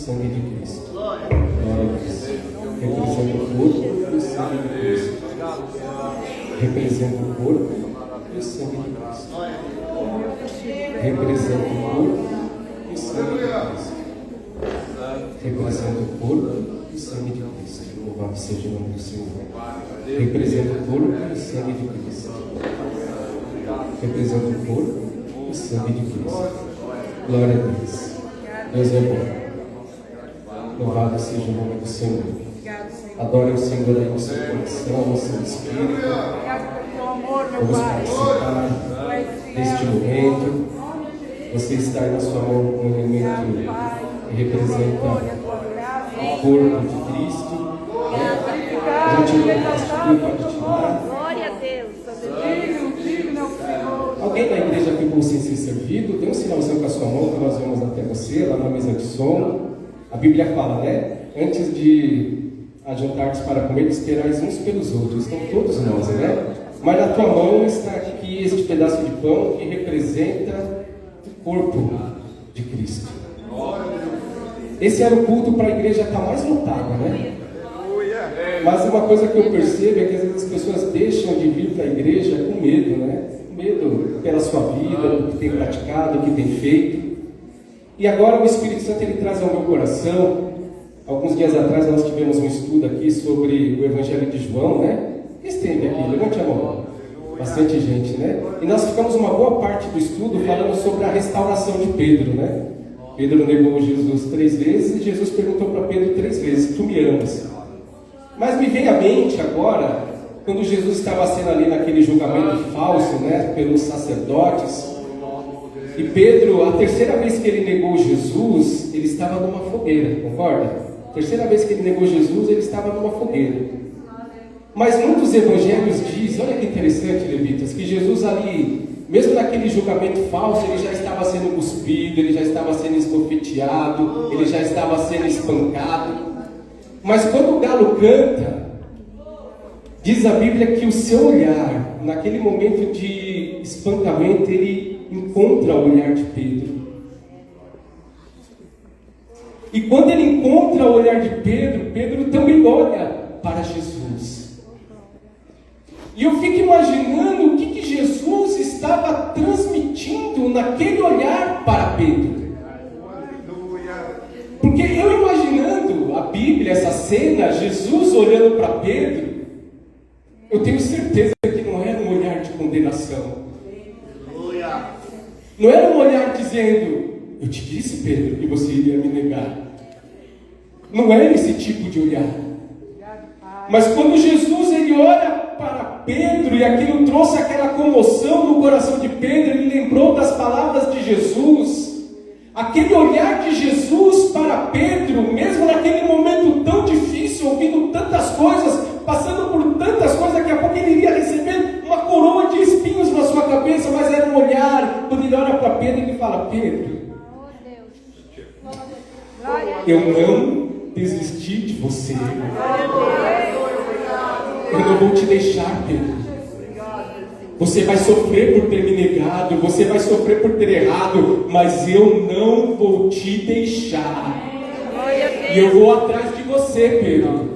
sangue de Cristo. Glória a Deus. Representa o corpo e o sangue de Cristo. Representa o corpo e o sangue de Cristo. Representa o corpo e o sangue de Cristo. Representa o corpo e o sangue de Cristo. Louvado seja o nome do Senhor. Representa o corpo e o sangue de Cristo. Representa o corpo e o sangue de Cristo. Glória a Deus. Deus é bom. Louvado seja o nome do Senhor. Adore o Senhor aí no seu coração, no seu espírito. Vamos participar deste momento. Você está aí na sua mão com um elemento que representa o corpo de Cristo. A gente não pode tirar. Glória a Deus. Alguém da igreja ficou sem ser servido? Dê um sinalzinho com a sua mão que nós vamos até você, lá na mesa de som. A Bíblia fala, né? Antes de ajuntar-vos para comer, esperais uns pelos outros. Então todos nós, né? Mas na tua mão está aqui este pedaço de pão que representa o corpo de Cristo. Esse era o culto para a igreja estar mais lotada, né? Mas uma coisa que eu percebo é que às vezes as pessoas deixam de vir para a igreja com medo, né? Com medo pela sua vida, do que tem praticado, do que tem feito. E agora o Espírito Santo ele traz ao meu coração. Alguns dias atrás nós tivemos um estudo aqui sobre o Evangelho de João, né? Quem esteve aqui? Levante a mão. Bastante gente, né? E nós ficamos uma boa parte do estudo falando sobre a restauração de Pedro, né? Pedro negou Jesus 3 vezes e Jesus perguntou para Pedro 3 vezes: tu me amas? Mas me vem à mente agora, quando Jesus estava sendo ali naquele julgamento falso, né? Pelos sacerdotes. E Pedro, a terceira vez que ele negou Jesus, ele estava numa fogueira, concorda? A terceira vez que ele negou Jesus, ele estava numa fogueira. Mas muitos evangelhos dizem, olha que interessante, levitas, que Jesus ali, mesmo naquele julgamento falso, ele já estava sendo cuspido, ele já estava sendo esbofeteado, ele já estava sendo espancado. Mas quando o galo canta, diz a Bíblia que o seu olhar, naquele momento de espancamento, ele encontra o olhar de Pedro. E quando ele encontra o olhar de Pedro, Pedro também olha para Jesus. E eu fico imaginando o que Jesus estava transmitindo naquele olhar para Pedro. Porque eu imaginando a Bíblia, essa cena, Jesus olhando para Pedro, eu tenho certeza que não era um olhar de condenação. Não era um olhar dizendo, eu te disse, Pedro, que você iria me negar. Não era esse tipo de olhar. Mas quando Jesus ele olha para Pedro e aquilo trouxe aquela comoção no coração de Pedro, ele lembrou das palavras de Jesus. Aquele olhar de Jesus para Pedro, mesmo naquele momento tão difícil, ouvindo tantas coisas, passando por tantas coisas, daqui a pouco ele iria receber uma coroa de espinhos na sua cabeça, mas era um olhar. Quando ele olha para Pedro, ele fala: Pedro, eu não desisti de você. Eu não vou te deixar, Pedro. Você vai sofrer por ter me negado, você vai sofrer por ter errado, mas eu não vou te deixar. E eu vou atrás de você, Pedro.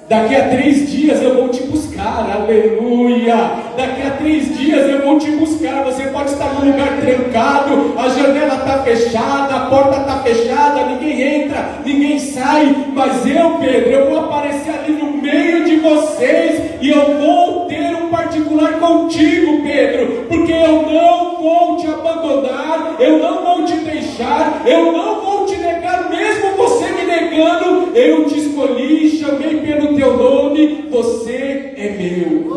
Daqui a 3 dias eu vou te buscar, aleluia. Daqui a 3 dias eu vou te buscar. Você pode estar num lugar trancado, a janela está fechada, a porta está fechada, ninguém entra, ninguém sai. Mas eu, Pedro, eu vou aparecer ali no meio de vocês e eu vou ter um particular contigo, Pedro, porque eu não vou te abandonar, eu não vou te deixar, eu não vou te negar, mesmo você me negando, eu te escolhi, chamei pelo teu nome, você é meu.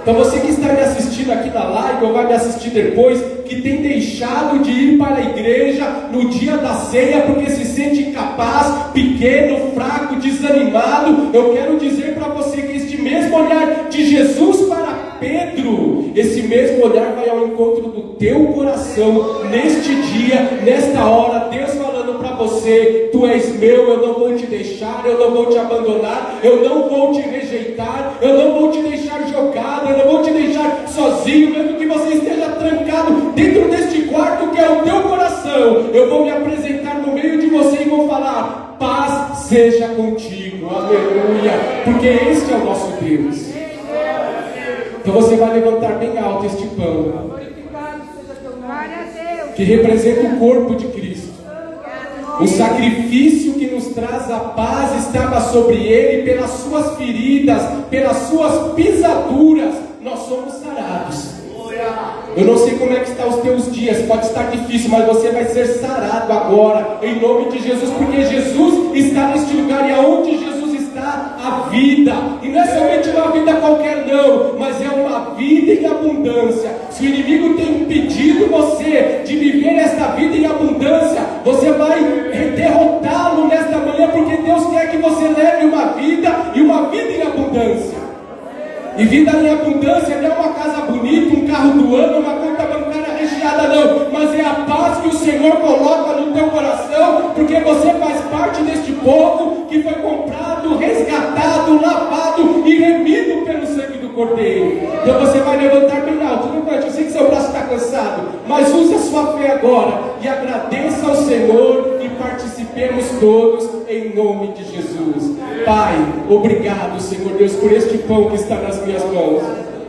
Então você que está me assistindo aqui na live ou vai me assistir depois, que tem deixado de ir para a igreja no dia da ceia porque se sente incapaz, pequeno, fraco, desanimado, eu quero dizer para você que este mesmo olhar de Jesus para Pedro, esse mesmo olhar vai ao encontro do teu coração neste dia, nesta hora. Deus falando para você: tu és meu, eu não vou te deixar, eu não vou te abandonar, eu não vou te rejeitar, eu não vou te deixar jogado, eu não vou te deixar sozinho, mesmo que você esteja trancado dentro deste quarto que é o teu coração. Eu vou me apresentar no meio de você e vão falar: paz seja contigo, aleluia, porque este é o nosso Deus. Então você vai levantar bem alto este pão, que representa o corpo de Cristo. O sacrifício que nos traz a paz estava sobre ele, pelas suas feridas, pelas suas pisaduras, nós somos sarados. Eu não sei como é que estão os teus dias, pode estar difícil, mas você vai ser sarado agora, em nome de Jesus, porque Jesus está neste lugar, e aonde Jesus está, a vida. E não é somente uma vida qualquer não, mas é uma vida em abundância. Se o inimigo tem impedido você de viver esta vida em abundância, você vai derrotá-lo nesta manhã, porque Deus quer que você leve uma vida, e uma vida em abundância. E vida em abundância não é uma casa bonita, um carro do ano, uma conta bancária recheada, não. Mas é a paz que o Senhor coloca no teu coração, porque você faz parte deste povo que foi comprado, resgatado, lavado e remido pelo sangue do Cordeiro. Então você vai levantar bem alto. Eu sei que seu braço está cansado, mas use a sua fé agora e agradeça ao Senhor e participemos todos em nome de Jesus. Pai, obrigado, Senhor Deus, por este pão que está nas minhas mãos,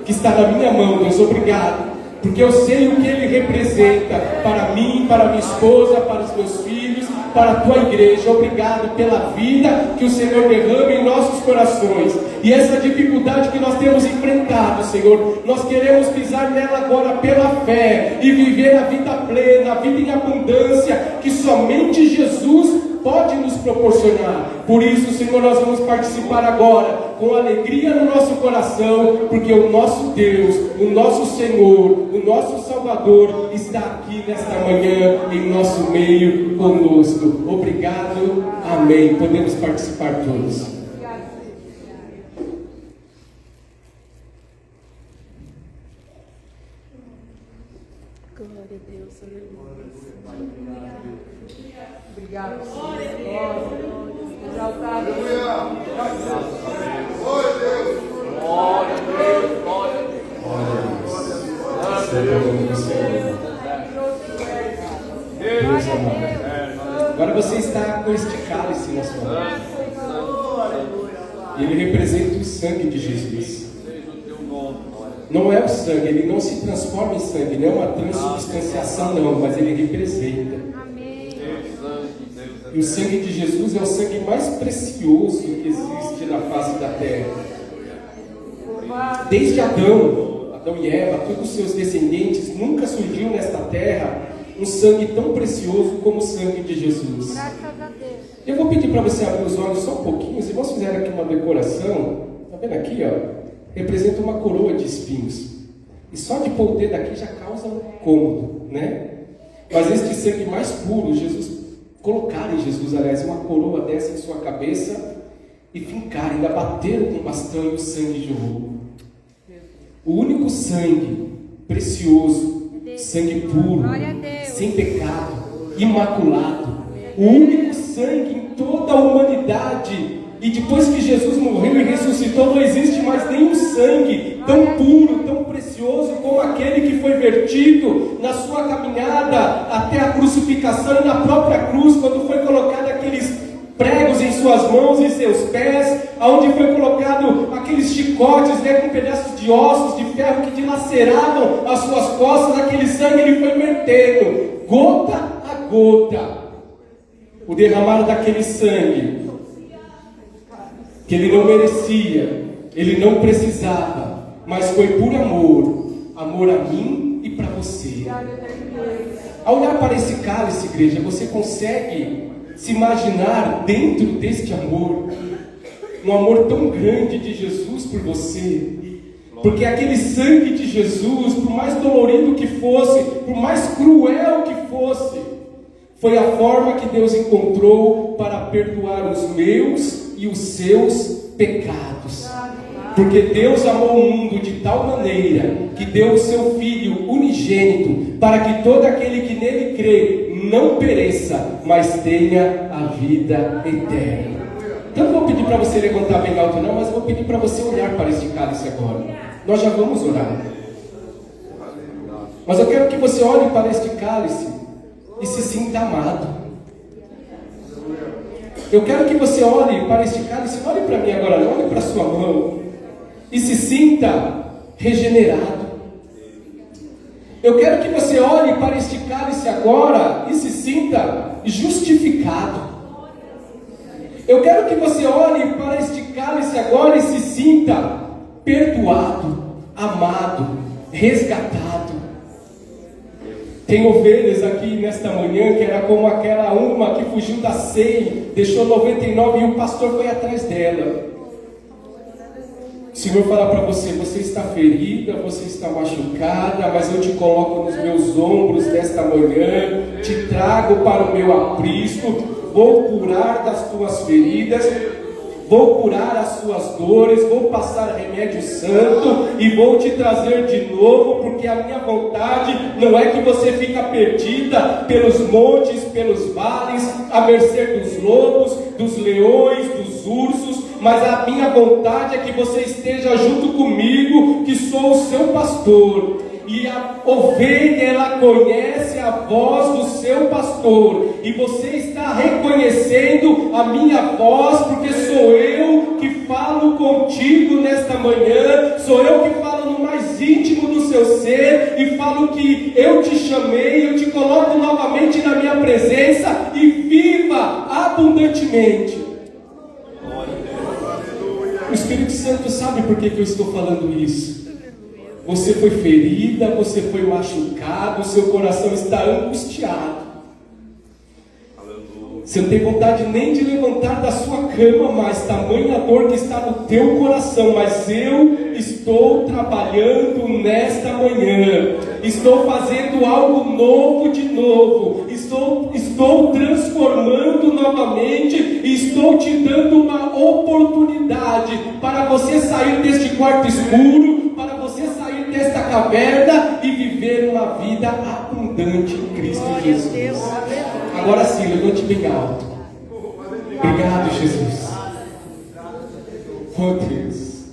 que está na minha mão, Deus, obrigado, porque eu sei o que ele representa para mim, para minha esposa, para os meus filhos, para a tua igreja. Obrigado pela vida que o Senhor derrama em nossos corações, e essa dificuldade que nós temos enfrentado, Senhor, nós queremos pisar nela agora pela fé e viver a vida plena, a vida em abundância que somente Jesus pode nos proporcionar. Por isso, Senhor, nós vamos participar agora com alegria no nosso coração, porque o nosso Deus, o nosso Senhor, o nosso Salvador está aqui nesta manhã em nosso meio conosco. Obrigado, amém. Podemos participar todos. Glória a Deus, aleluia. Obrigado, Senhor. Exaltado. Glória a Deus. Glória a Deus. Glória a Deus. Agora você está com este cálice na sua mão. E ele representa o sangue de Jesus. Não é o sangue, ele não se transforma em sangue, não é uma transubstanciação não, mas ele representa. E o sangue de Jesus é o sangue mais precioso que existe na face da terra. Desde Adão e Eva, todos os seus descendentes, nunca surgiu nesta terra um sangue tão precioso como o sangue de Jesus. Eu vou pedir para você abrir os olhos só um pouquinho. Os irmãos fizeram aqui uma decoração, está vendo aqui, ó? Representa uma coroa de espinhos. E só de pôr o dedo aqui já causa um incômodo, né? Mas este sangue mais puro, colocaram em Jesus, aliás, uma coroa dessa em sua cabeça e fincaram, ainda bateram com bastão e o sangue jorrou. O único sangue precioso, sangue puro, sem pecado, imaculado, o único sangue em toda a humanidade. E depois que Jesus morreu e ressuscitou, não existe mais nenhum sangue tão puro, tão precioso como aquele que foi vertido na sua caminhada até a crucificação e na própria cruz, quando foi colocado aqueles pregos em suas mãos e seus pés, aonde foi colocado aqueles chicotes, com pedaços de ossos, de ferro que dilaceravam as suas costas. Aquele sangue ele foi vertendo, gota a gota, o derramar daquele sangue que ele não merecia, ele não precisava, mas foi por amor a mim e para você. Ao olhar para esse cálice, igreja, você consegue se imaginar dentro deste amor, um amor tão grande de Jesus por você, porque aquele sangue de Jesus, por mais dolorido que fosse, por mais cruel que fosse, foi a forma que Deus encontrou para perdoar os meus e os seus pecados. Porque Deus amou o mundo de tal maneira que deu o seu Filho unigênito, para que todo aquele que nele crê não pereça, mas tenha a vida eterna. Então eu não vou pedir para você levantar bem alto não, mas eu vou pedir para você olhar para este cálice agora. Nós já vamos orar. Mas eu quero que você olhe para este cálice e se sinta amado. Eu quero que você olhe para este cálice, olhe para mim agora, não olhe para a sua mão, e se sinta regenerado. Eu quero que você olhe para este cálice agora e se sinta justificado. Eu quero que você olhe para este cálice agora e se sinta perdoado, amado, resgatado. Tem ovelhas aqui nesta manhã que era como aquela uma que fugiu da 100, deixou 99 e o pastor foi atrás dela. O Senhor fala para você, você está ferida, você está machucada, mas eu te coloco nos meus ombros nesta manhã, te trago para o meu aprisco, vou curar das tuas feridas, vou curar as suas dores, vou passar remédio santo e vou te trazer de novo, porque a minha vontade não é que você fique perdida pelos montes, pelos vales, à mercê dos lobos, dos leões, dos ursos, mas a minha vontade é que você esteja junto comigo, que sou o seu pastor. E a ovelha, ela conhece a voz do seu pastor, e você está reconhecendo a minha voz, porque sou eu que falo contigo nesta manhã, sou eu que falo no mais íntimo do seu ser, e falo que eu te chamei, eu te coloco novamente na minha presença, e viva abundantemente. O Espírito Santo sabe por que eu estou falando isso. Você foi ferida, você foi machucado, o seu coração está angustiado. Você não tem vontade nem de levantar da sua cama mais, tamanha dor que está no teu coração. Mas eu estou trabalhando nesta manhã, estou fazendo algo novo de novo, estou transformando novamente, e estou te dando uma oportunidade para você sair deste quarto escuro, para você sair desta caverna e viver uma vida abundante em Cristo Jesus. Agora sim, levante bem alto. Obrigado, Jesus. Oh Deus,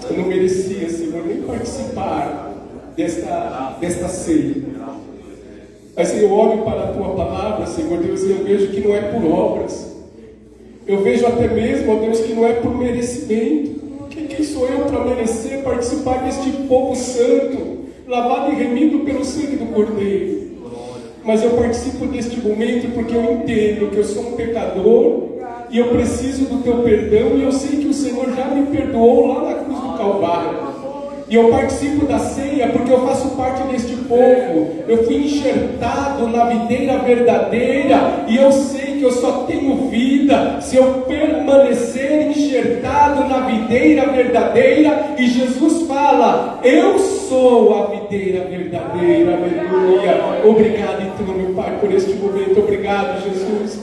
eu não merecia, Senhor, nem participar desta ceia. Mas eu olho para a Tua palavra, Senhor Deus, e eu vejo que não é por obras. Eu vejo até mesmo, ó Deus, que não é por merecimento. Quem sou eu para merecer participar deste povo santo, lavado e remido pelo sangue do Cordeiro? Mas eu participo deste momento porque eu entendo que eu sou um pecador e eu preciso do Teu perdão, e eu sei que o Senhor já me perdoou lá na cruz do Calvário. E eu participo da ceia porque eu faço parte deste povo. Eu fui enxertado na videira verdadeira, e eu sei que eu só tenho vida se eu permanecer enxertado na videira verdadeira. E Jesus fala: eu sou a videira verdadeira. Aleluia. Obrigado então, meu Pai, por este momento. Obrigado, Jesus.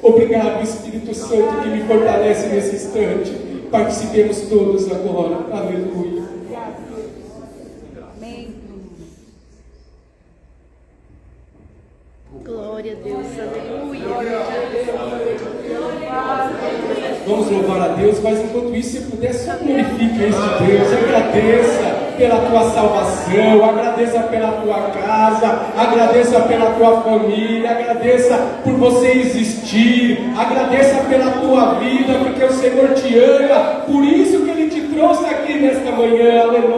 Obrigado, Espírito Santo, que me fortalece nesse instante. Participemos todos agora. Aleluia. Glória a Deus, aleluia. Vamos louvar a Deus, mas enquanto isso, se puder, só glorifique este Deus. Agradeça pela tua salvação, agradeça pela tua casa, agradeça pela tua família, agradeça por você existir, agradeça pela tua vida, porque o Senhor te ama, por isso que Ele te trouxe aqui nesta manhã. Aleluia.